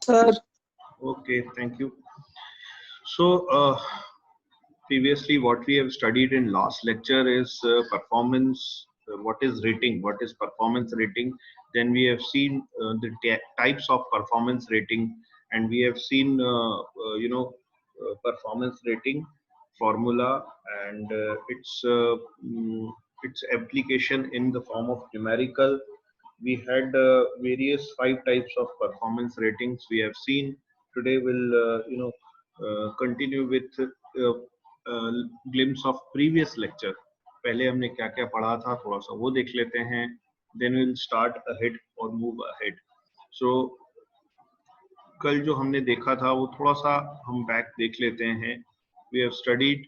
Sir, Okay, thank you. So, previously, what we have studied in last lecture is performance. What is rating? What is performance rating? Then we have seen the types of performance rating, and we have seen, performance rating formula and its application in the form of numerical. We had various 5 types of performance ratings we have seen. Today we'll continue with glimpse of previous lecture. पहले हमने क्या क्या पढ़ा था थोड़ा सा वो देख लेते हैं. Then we'll start ahead or move ahead. So कल जो हमने देखा था वो थोड़ा सा हम बैक देख लेते हैं. We have studied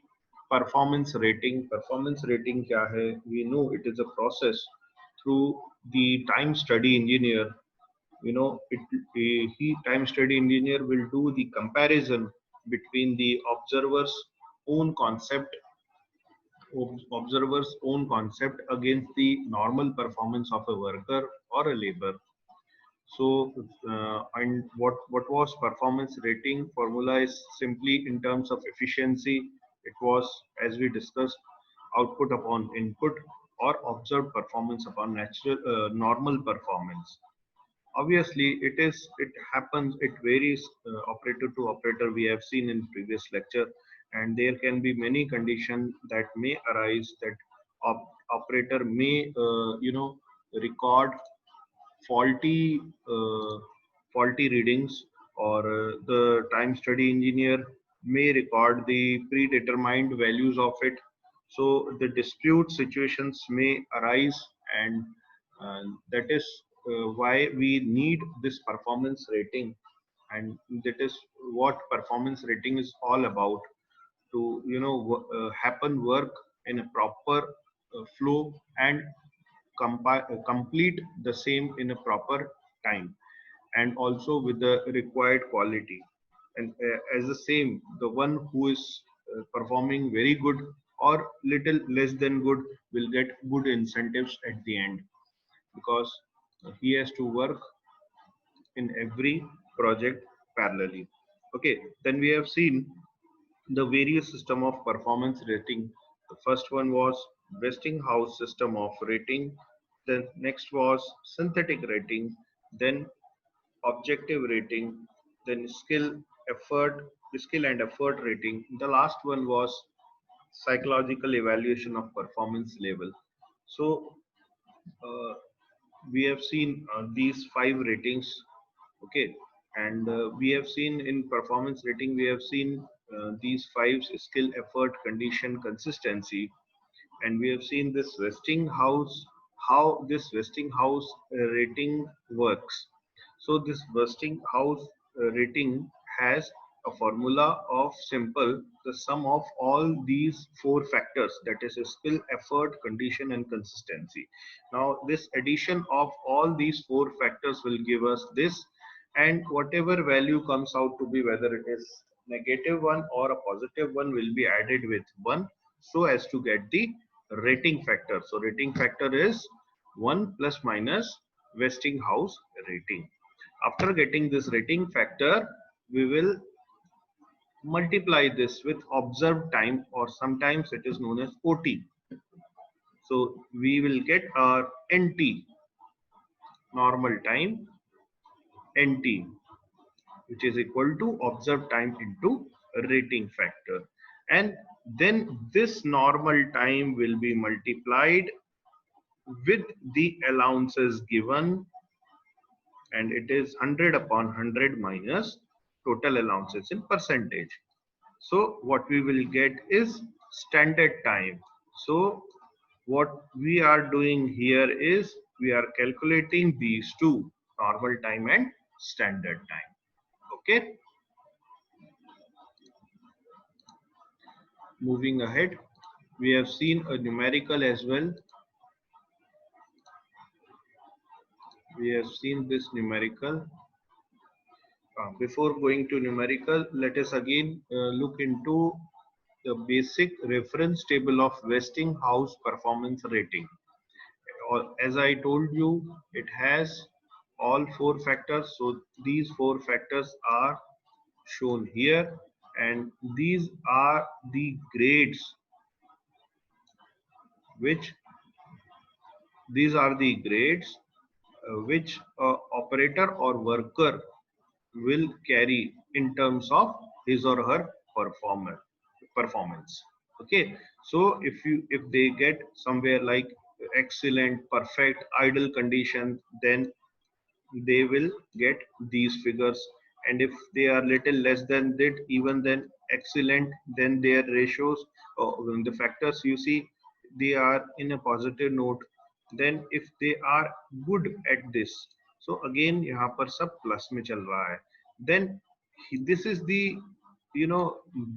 performance rating. Performance rating क्या है? We know it is a process through the time study engineer. You know, he time study engineer will do the comparison between the own concept observer's own concept against the normal performance of a worker or a labor. So, and what was performance rating formula is simply in terms of efficiency. It was, as we discussed, output upon input or observed performance upon normal performance. Obviously, it happens, it varies operator to operator. We have seen in previous lecture, and there can be many conditions that may arise that operator may record faulty uh, faulty readings, or the time study engineer may record the predetermined values of it. So the dispute situations may arise, and that is why we need this performance rating, and that is what performance rating is all about, to happen work in a proper flow and complete the same in a proper time, and also with the required quality. And as the same, the one who is performing very good or little less than good will get good incentives at the end, because he has to work in every project parallelly. Okay, then we have seen the various system of performance rating. The first one was Westinghouse system of rating. The next was synthetic rating, then objective rating, then skill and effort rating. The last one was psychological evaluation of performance level. So uh, we have seen these 5 ratings. Okay, and we have seen in performance rating, we have seen these 5: skill, effort, condition, consistency. And we have seen this Westinghouse, how this Westinghouse rating works. So this Westinghouse rating has a formula of simple the sum of all these 4 factors, that is a skill, effort, condition and consistency. Now this addition of all these 4 factors will give us this, and whatever value comes out to be, whether it is negative one or a positive one, will be added with 1 so as to get the rating factor. So rating factor is 1 plus minus Westinghouse rating. After getting this rating factor, we will multiply this with observed time, or sometimes it is known as OT. So we will get our NT, normal time, NT, which is equal to observed time into rating factor. And then this normal time will be multiplied with the allowances given, and it is 100 upon 100 minus total allowances in percentage. So what we will get is standard time. So what we are doing here is we are calculating these two, normal time and standard time. Okay, moving ahead, we have seen a numerical as well. We have seen this numerical. Before going to numerical, let us again look into the basic reference table of Westinghouse performance rating. As I told you, it has all four factors. So these four factors are shown here, and these are the grades which which operator or worker will carry in terms of his or her performance. Okay, so if they get somewhere like excellent, perfect, ideal condition, then they will get these figures. And if they are little less than that, even then excellent, then their ratios, the factors you see, they are in a positive note. Then if they are good at this, so again यहाँ पर सब plus में चल रहा है. Then this is the, you know,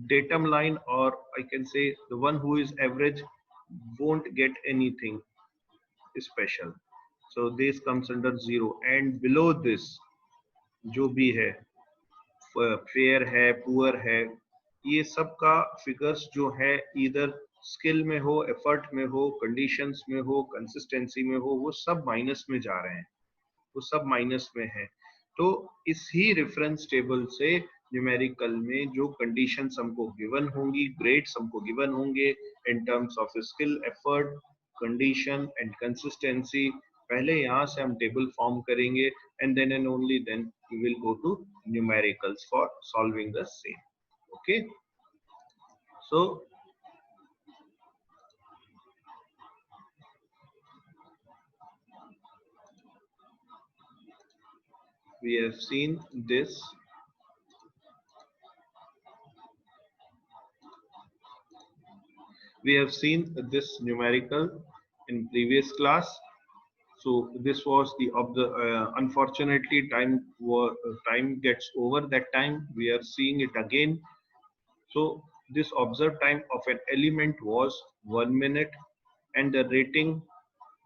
datum line, or I can say the one who is average won't get anything special. So this comes under 0, and below this जो भी है, फेयर है, पुअर है, ये सब का फिगर्स जो है इधर स्किल में हो, एफर्ट में हो, कंडीशंस में हो, कंसिस्टेंसी में हो, वो सब माइनस में जा रहे हैं, वो सब माइनस में है. तो इस ही रेफरेंस टेबल से न्यूमेरिकल में जो कंडीशंस हमको गिवन होंगी, ग्रेड्स हमको गिवन होंगे in terms of skill, effort, condition and consistency, पहले यहाँ से हम टेबल फॉर्म करेंगे, and then and only then we will go to numericals for solving the same. Okay, so we have seen this. We have seen this numerical in previous class. So this was the unfortunately time gets over that time. We are seeing it again. So this observed time of an element was 1 minute, and the rating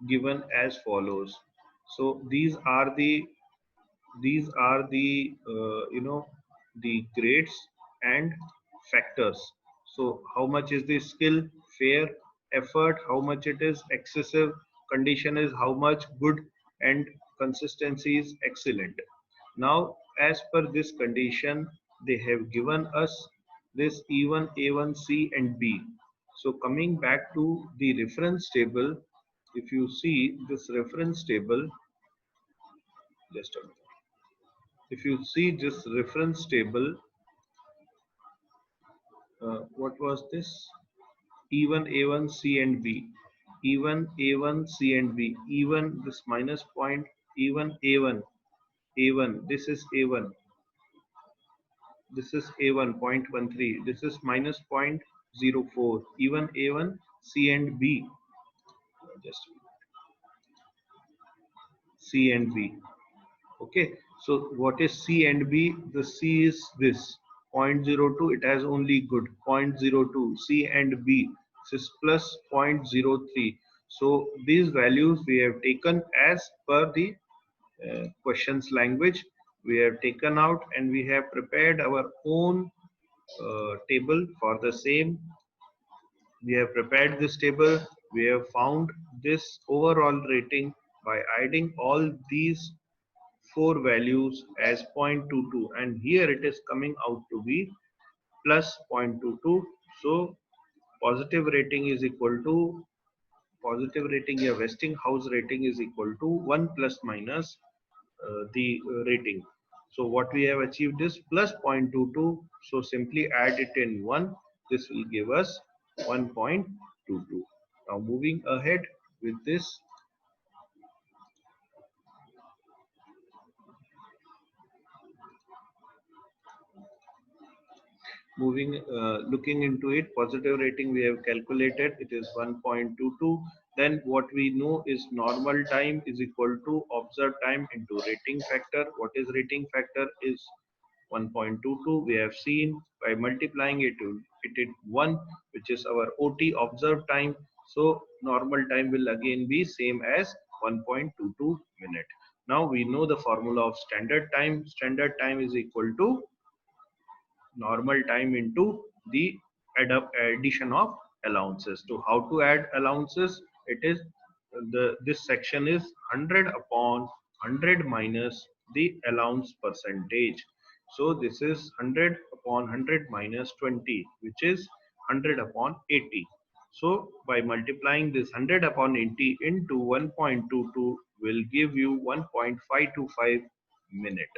given as follows. So these are the you know, the grades and factors. So how much is the skill, fair, effort, how much it is excessive, condition is how much good, and consistency is excellent. Now as per this condition, they have given us this E1, A1, C and B. So coming back to the reference table, if you see this reference table, just a minute. If you see this reference table, what was this? E1, A1, C and B. E1, A1, C and B. E1, this minus point, E1, A1. A1, this is A1. This is A1, 0.13. This is minus 0.04. E1, A1, C and B. Just C and B. Okay, so what is C and B? The C is this 0.02, it has only good 0.02. C and B, this is plus 0.03. So these values we have taken as per the questions language. We have taken out and we have prepared our own table for the same. We have prepared this table. We have found this overall rating by adding all these four values as 0.22, and here it is coming out to be plus 0.22. So positive rating is equal to या Westinghouse rating is equal to 1 plus minus the rating. So what we have achieved is plus 0.22. So simply add it in 1. This will give us 1.22. Now moving ahead with this, looking into it, positive rating we have calculated, it is 1.22. Then what we know is normal time is equal to observed time into rating factor. What is rating factor is 1.22. We have seen by multiplying it with 1, which is our OT, observed time. So normal time will again be same as 1.22 minute. Now we know the formula of standard time. Standard time is equal to normal time into the addition of allowances. So how to add allowances? It is this section is 100 upon 100 minus the allowance percentage. So this is 100 upon 100 minus 20, which is 100 upon 80. So by multiplying this 100 upon 80 into 1.22 will give you 1.525 minute.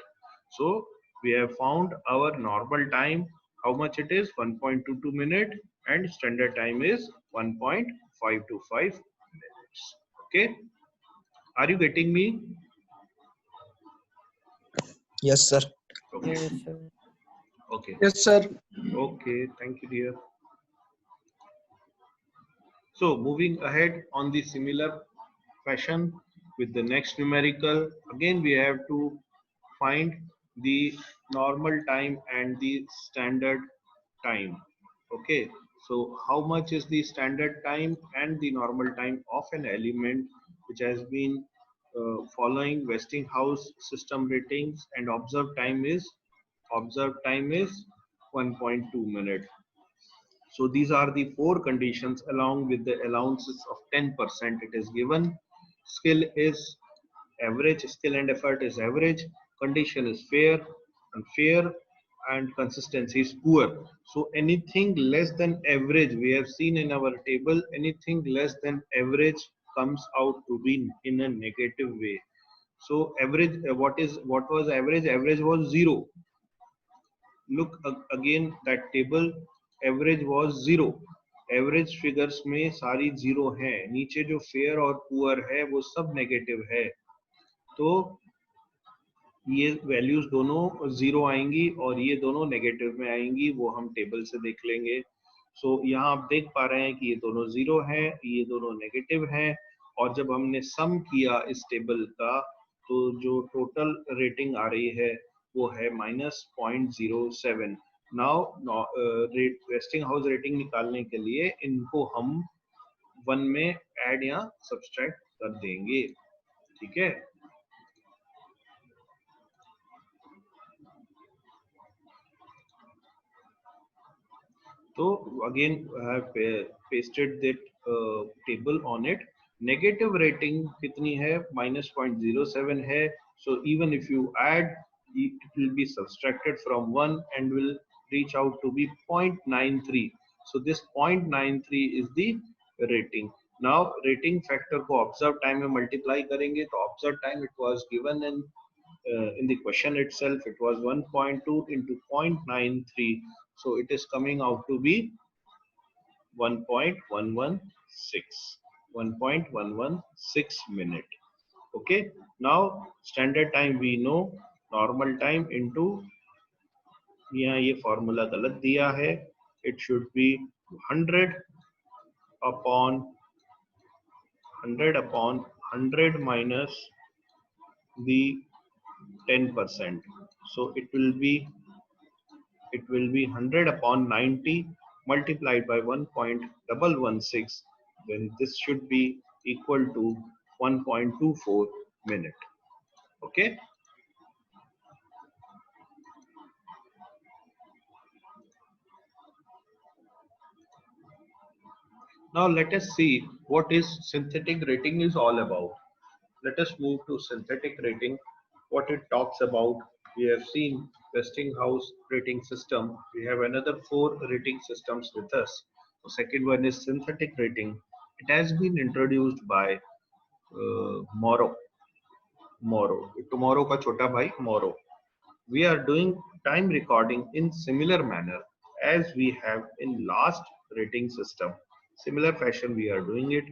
So we have found our normal time, how much it is, 1.22 minute, and standard time is 1.525 minutes. Okay, are you getting me? Yes, sir. Okay. Yes, sir. Okay. Yes, sir. Okay, thank you, dear. So moving ahead on the similar fashion with the next numerical, again we have to find the normal time and the standard time. Okay, so how much is the standard time and the normal time of an element which has been following Westinghouse system ratings, and observed time is 1.2 minute. So these are the four conditions along with the allowances of 10% it is given. Skill is average, skill and effort is average, condition is fair, unfair, and consistency is poor. So anything less than average, we have seen in our table, anything less than average comes out to be in a negative way. So average, what was average? Average was 0. Look again that table, average was 0. Average figures में सारी 0 हैं, नीचे जो fair और poor है वो सब negative है, तो ये वैल्यूज दोनों 0 आएंगी और ये दोनों नेगेटिव में आएंगी, वो हम टेबल से देख लेंगे. सो यहाँ आप देख पा रहे हैं कि ये दोनों 0 हैं, ये दोनों नेगेटिव हैं, और जब हमने सम किया इस टेबल का तो जो टोटल रेटिंग आ रही है वो है -0.07. नाउ वेस्टिंगहाउस रेटिंग निकालने के लिए इनको हम 1 में ऐड या सब्सट्रैक्ट कर देंगे. ठीक है, तो again I have pasted that table on it. Negative rating कितनी है? -0.07 है. So even if you add, it will be subtracted from 1 and will reach out to be 0.93. So this 0.93 is the rating. Now rating factor को observed time में multiply kरेंगे तो observed time it was given in the question itself, it was 1.2 into 0.93. So it is coming out to be 1.116 minute. Okay, now standard time we know, normal time into, यहाँ ये formula गलत दिया है, it should be 100 upon 100 minus the 10%. So it will be 100 upon 90 multiplied by 1.116. Then this should be equal to 1.24 minute. Okay. Now let us see what is synthetic rating is all about. Let us move to synthetic rating. What it talks about, we have seen Westinghouse rating system. We have another 4 rating systems with us. The second one is synthetic rating. It has been introduced by Morrow. Tomorrow ka chota bhai Morrow. We are doing time recording in similar manner as we have in last rating system. Similar fashion we are doing it.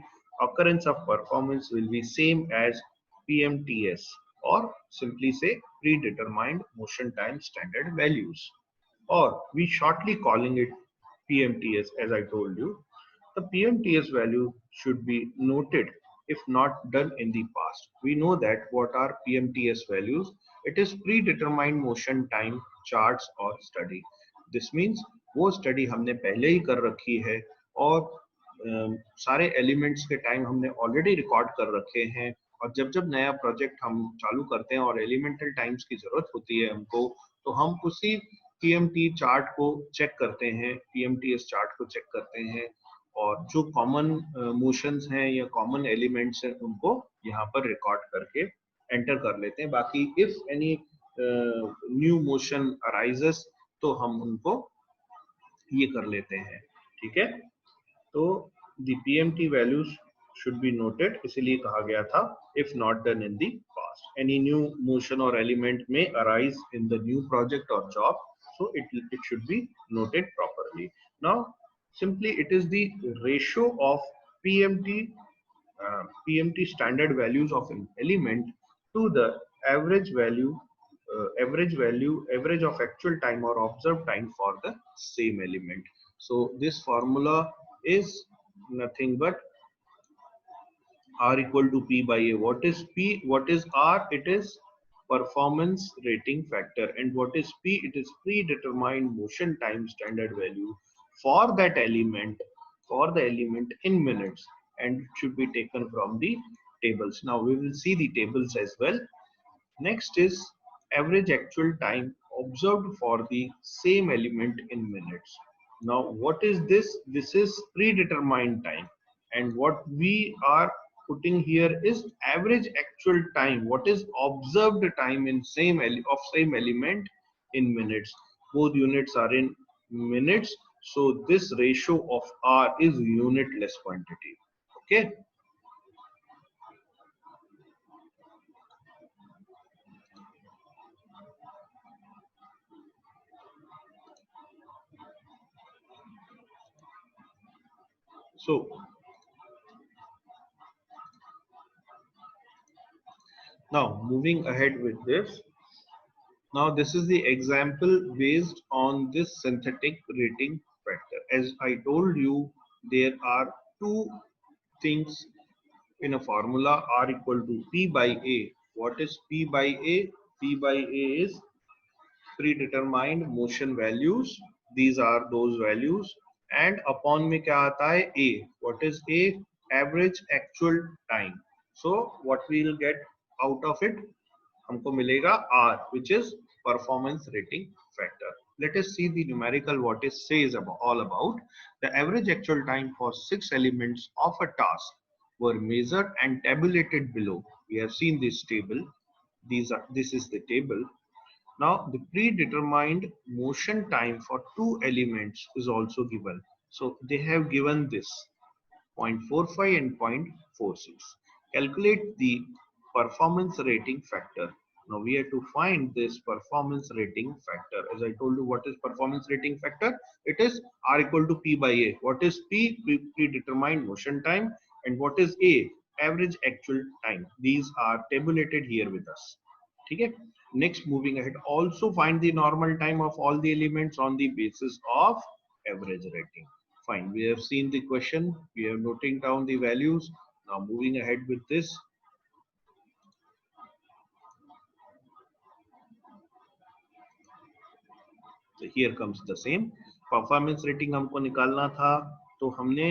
Occurrence of performance will be same as PMTS, or simply say predetermined motion time standard values, or we shortly calling it PMTS. As I told you, the PMTS value should be noted if not done in the past. We know that what are PMTS values. It is predetermined motion time charts or study. This means वो study हमने पहले ही कर रखी है और सारे elements के time हमने ऑलरेडी रिकॉर्ड कर रखे हैं, और जब जब नया प्रोजेक्ट हम चालू करते हैं और एलिमेंटल टाइम्स की जरूरत होती है हमको, तो हम उसी पीएमटी चार्ट को चेक करते हैं, पीएमटीएस चार्ट को चेक करते हैं, और जो कॉमन मोशंस हैं या कॉमन एलिमेंट्स हैं उनको यहाँ पर रिकॉर्ड करके एंटर कर लेते हैं. बाकी if any new motion arises तो हम उनको ये कर लेते हैं. ठीक है. तो the PMT values should be noted, इसीलिए कहा गया था if not done in the past. Any new motion or element may arise in the new project or job, so it should be noted properly. Now, simply it is the ratio of PMT standard values of an element to the average value, average of actual time or observed time for the same element. So this formula is nothing but R equal to P by A. What is P? What is R? It is performance rating factor. And what is P? It is predetermined motion time standard value for that element, for the element in minutes, and it should be taken from the tables. Now we will see the tables as well. Next is average actual time observed for the same element in minutes. Now what is this? This is predetermined time, and what we are putting here is average actual time. What is observed time in same element in minutes? Both units are in minutes, so this ratio of R is unitless quantity. Okay. So now moving ahead with this. Now this is the example based on this synthetic rating factor. As I told you, there are two things in a formula: R equal to P by A. What is P by A? P by A is predetermined motion values. These are those values. And upon में क्या आता है? A. What is A? Average actual time. So what we will get out of it? हमको मिलेगा R, which is performance rating factor. Let us see the numerical what it says all about. The average actual time for 6 elements of a task were measured and tabulated below. We have seen this table. This is the table. Now the predetermined motion time for 2 elements is also given. So they have given this 0.45 and 0.46. Calculate the performance rating factor. Now we have to find this performance rating factor. As I told you, what is performance rating factor? It is R equal to P by A. What is P? Predetermined motion time. And what is A? Average actual time. These are tabulated here with us. Okay. Next, moving ahead, also find the normal time of all the elements on the basis of average rating. Fine, we have seen the question, we are noting down the values. Now moving ahead with this. So here comes the same. Performance rating हमको निकालना था, तो हमने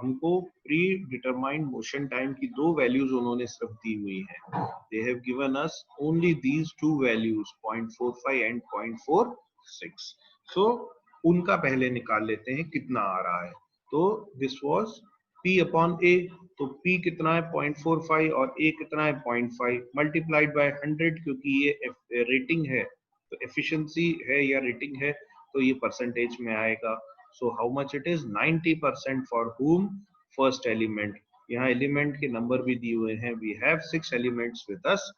हमको pre determined motion time की दो values उन्होंने सिर्फ दी हुई हैं. They have given us only these two values, 0.45 and 0.46. So उनका पहले निकाल लेते हैं कितना आ रहा है. तो this was P upon A. तो P कितना है? 0.45 और A कितना है? 0.5 मल्टीप्लाइड बाय 100, क्योंकि ये रेटिंग है तो एफिशिएंसी है या रेटिंग है तो ये परसेंटेज में आएगा. So how much it is? 90% for whom? First element. यहाँ एलिमेंट के नंबर भी दिए हुए हैं. We have 6 elements with us.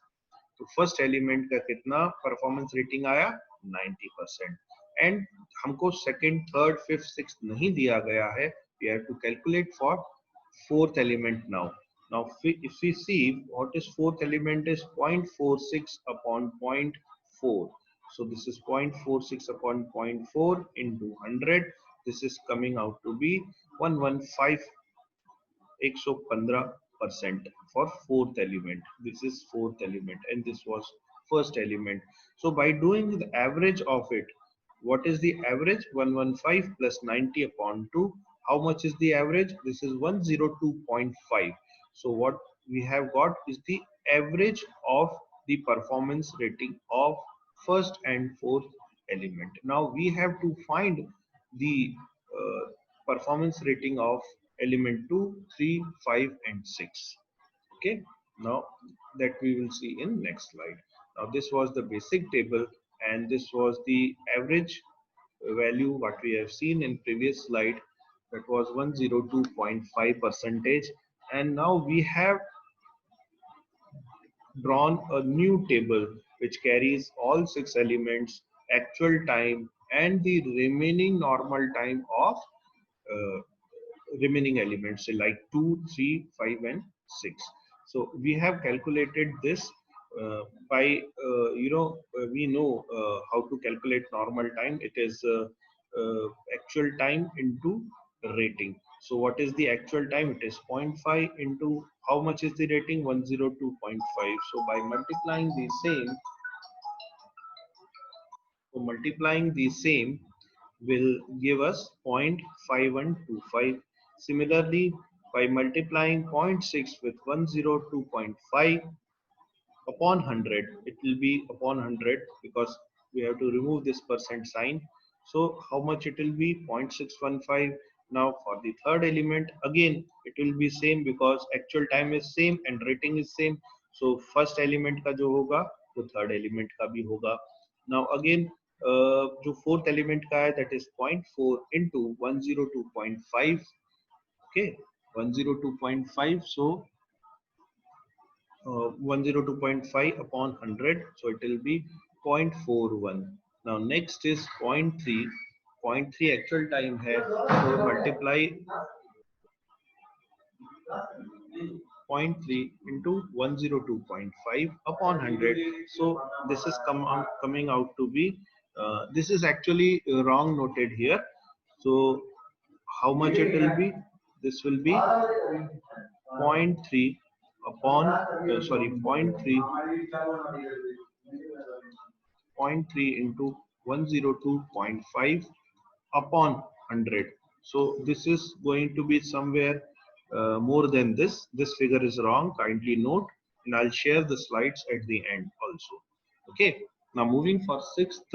तो फर्स्ट एलिमेंट का कितना परफॉर्मेंस रेटिंग आया? 90%. एंड हमको सेकंड, थर्ड, फिफ्थ, सिक्स्थ नहीं दिया गया है. We have to calculate for fourth element now. Now if we see what is fourth element is 0.46 upon 0.4. So this is 0.46 upon 0.4 into 100. This is coming out to be 115% for fourth element. This is fourth element and this was first element. So by doing the average of it, what is the average? 115 plus 90 upon 2. How much is the average? This is 102.5. So what we have got is the average of the performance rating of first and fourth element. Now we have to find the performance rating of element 2, 3, 5 and 6. Okay. Now that we will see in next slide. Now this was the basic table and this was the average value what we have seen in previous slide, that was 102.5 percentage. And now we have drawn a new table which carries all six elements, actual time and the remaining normal time of uh, remaining elements, say like 2, 3, 5 and 6. So we have calculated this by we know how to calculate normal time. It is actual time into rating. So what is the actual time? It is zero point 0.5 into how much is the rating? 102.5. So by multiplying the same will give us 0.5125. Similarly, by multiplying zero point 0.6 with 102.5 upon 100, it will be upon 100 because we have to remove this percent sign. So how much it will be? 0.615. Now for the third element, again it will be same because actual time is same and rating is same. So first element का जो होगा वो third element का भी होगा. Now again जो fourth element का है, that is 0.4 into 102.5. Okay, 102.5. So 102.5 upon 100, so it will be 0.41. Now next is zero point 0.3. 0.3 actual time है, so multiply 0.3 into 102.5 upon 100. So this is coming out to be this is actually wrong noted here. So how much it will be? This will be zero point 0.3 upon sorry 0.3 into 102.5 upon 100. So this is going to be somewhere more than this. This figure is wrong. Kindly note, and I'll share the slides at the end also. Okay. Now moving for sixth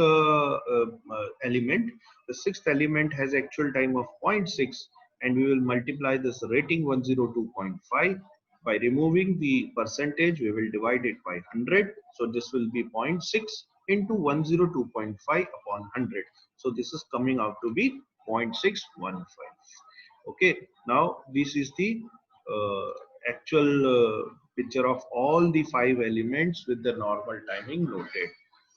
element. The sixth element has actual time of 0.6, and we will multiply this rating 102.5. By removing the percentage, we will divide it by 100. So this will be 0.6 into 102.5 upon 100. So this is coming out to be 0.615. Okay, now this is the actual picture of all the five elements with the normal timing noted.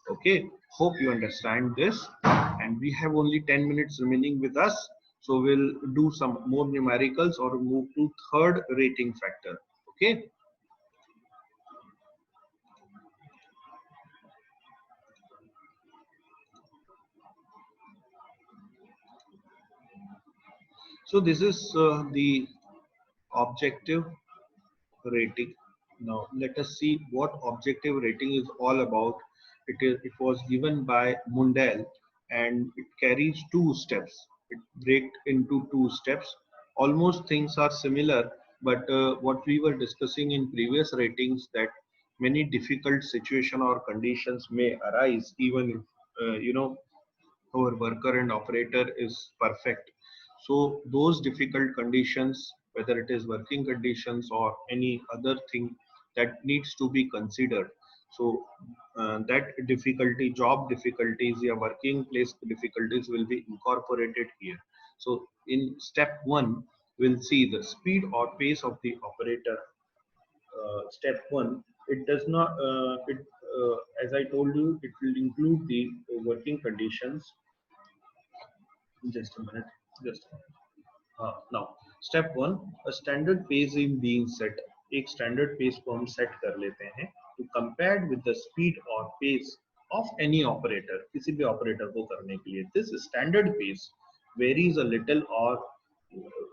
Okay, hope you understand this. And we have only 10 minutes remaining with us. So we'll do some more numericals or move to third rating factor. Okay. So this is the objective rating. Now let us see what objective rating is all about. It was given by Mundell and it carries two steps. It breaks into two steps. Almost things are similar, but what we were discussing in previous ratings, that many difficult situation or conditions may arise even if our worker and operator is perfect. So those difficult conditions, whether it is working conditions or any other thing that needs to be considered. So that difficulty, job difficulties, or working place difficulties will be incorporated here. So in step 1, we'll see the speed or pace of the operator. Step 1, it does not, as I told you, it will include the working conditions. Just a minute. Just a minute. Now, step 1, a standard pace is being set. एक standard pace को हम set कर लेते हैं to compared with the speed or pace of any operator. किसी भी operator को करने के लिए this standard pace varies a little or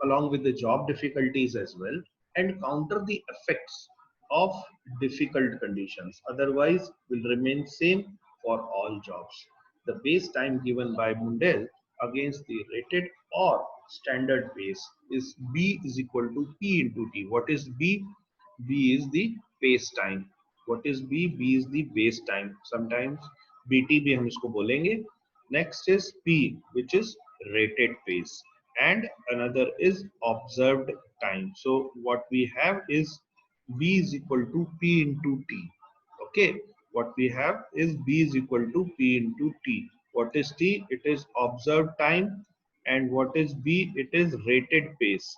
along with the job difficulties as well, and counter the effects of difficult conditions. Otherwise, will remain same for all jobs. The base time given by Mundell against the rated or standard pace is B is equal to P into T. What is B? B is the pace time. What is B? B is the base time. Sometimes BT भी हम इसको बोलेंगे. Next is P, which is rated pace, and another is observed time. So what we have is B is equal to P into T. Okay, what we have is B is equal to P into T. What is T? It is observed time. And what is B? It is rated pace.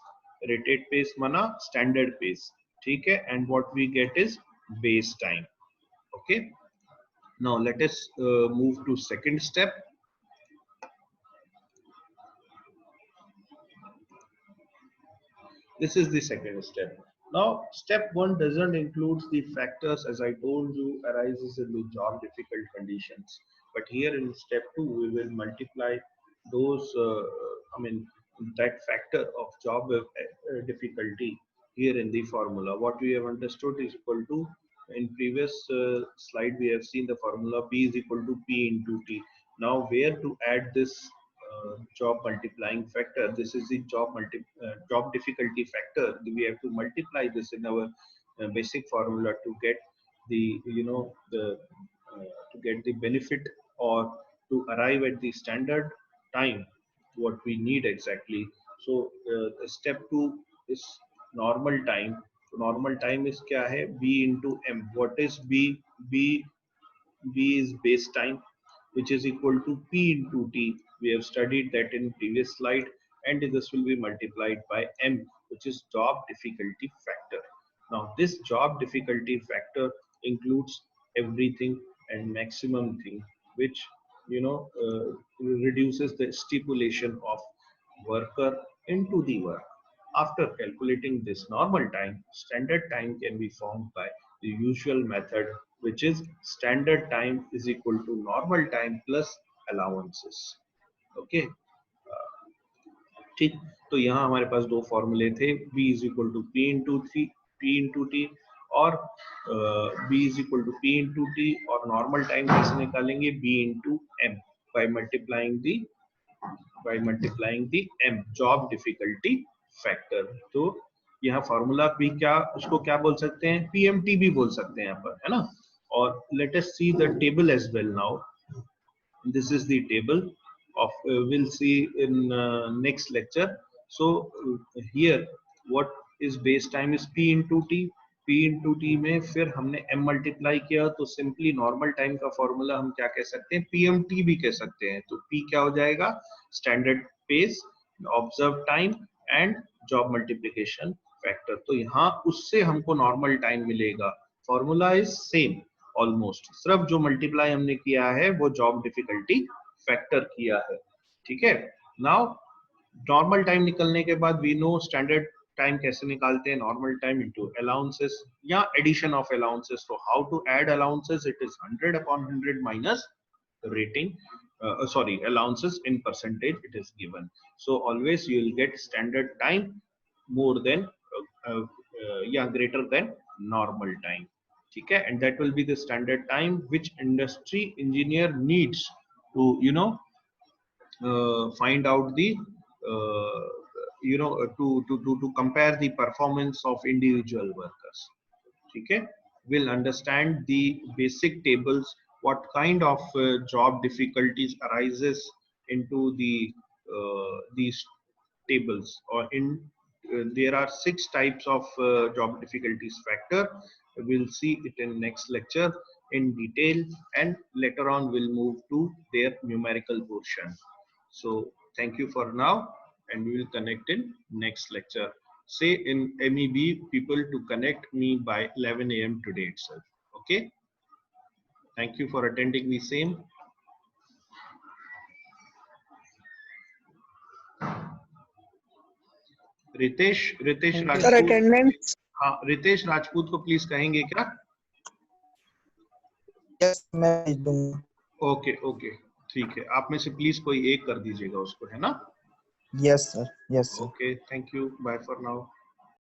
Rated pace mana standard pace. ठीक है? And what we get is base time. Okay. Now let us move to second step. This is the second step. Now, step one doesn't include the factors, as I told you, arises in the job difficult conditions. But here in step two, we will multiply those, that factor of job difficulty here in the formula. What we have understood is equal to, in previous slide, we have seen the formula P is equal to P into T. Now, where to add this job multiplying factor? This is the job difficulty factor. We have to multiply this in our basic formula to get the to get the benefit, or to arrive at the standard time what we need exactly. So step two is normal time. So normal time is kya hai? B into M. What is B? B is base time, which is equal to P into T. We have studied that in previous slide, and this will be multiplied by M, which is job difficulty factor. Now, this job difficulty factor includes everything and maximum thing, which reduces the stipulation of worker into the work. After calculating this normal time, standard time can be formed by the usual method, which is standard time is equal to normal time plus allowances. Okay. ठीक, तो यहाँ हमारे पास दो फॉर्मूले थे, B is equal to P into T, और B is equal to P into T, और normal time कैसे निकालेंगे? B into M by multiplying the M, job difficulty factor. तो यहाँ फॉर्मूला भी क्या, उसको क्या बोल सकते हैं? PMT भी बोल सकते हैं यहाँ पर, है ना? और let us see the table as well now. This is the table of we'll see in next lecture. So here what is base time is P into T. P into T में फिर हमने M multiply किया, तो simply normal time का formula हम क्या कह सकते हैं? PMT भी कह सकते हैं. तो P क्या हो जाएगा? Standard pace, observe time and job multiplication factor. तो यहाँ उससे हमको नॉर्मल टाइम मिलेगा. फॉर्मूला इज सेम ऑलमोस्ट, सिर्फ जो मल्टीप्लाई हमने किया है वो जॉब डिफिकल्टी फैक्टर किया है. ठीक है. नाउ नॉर्मल टाइम निकलने के बाद वी नो स्टैंडर्ड टाइम कैसे निकालते हैं? नॉर्मल टाइम इनटू अलाउंसेस या एडिशन ऑफ अलाउंसेस. तो how to add allowances? It is 100/100 minus rating, allowances in percentage it is given. So always you will get standard time more than greater than normal time. Okay, and that will be the standard time which industry engineer needs to find out the to compare the performance of individual workers. Okay, we'll understand the basic tables, what kind of job difficulties arises into these tables, or in there are 6 types of job difficulties factor. We'll see it in next lecture in detail, and later on we'll move to their numerical portion. So thank you for now, and we will connect in next lecture. Say in MEB people to connect me by 11 AM today itself. Okay. Thank you for attending the same. Ritesh Rajput, हाँ रितेश राजपूत को please कहेंगे क्या? Yes मैं दूंगा. Okay ठीक है, आप में से प्लीज कोई एक कर दीजिएगा उसको, है ना? Yes sir. Okay, thank you, bye for now.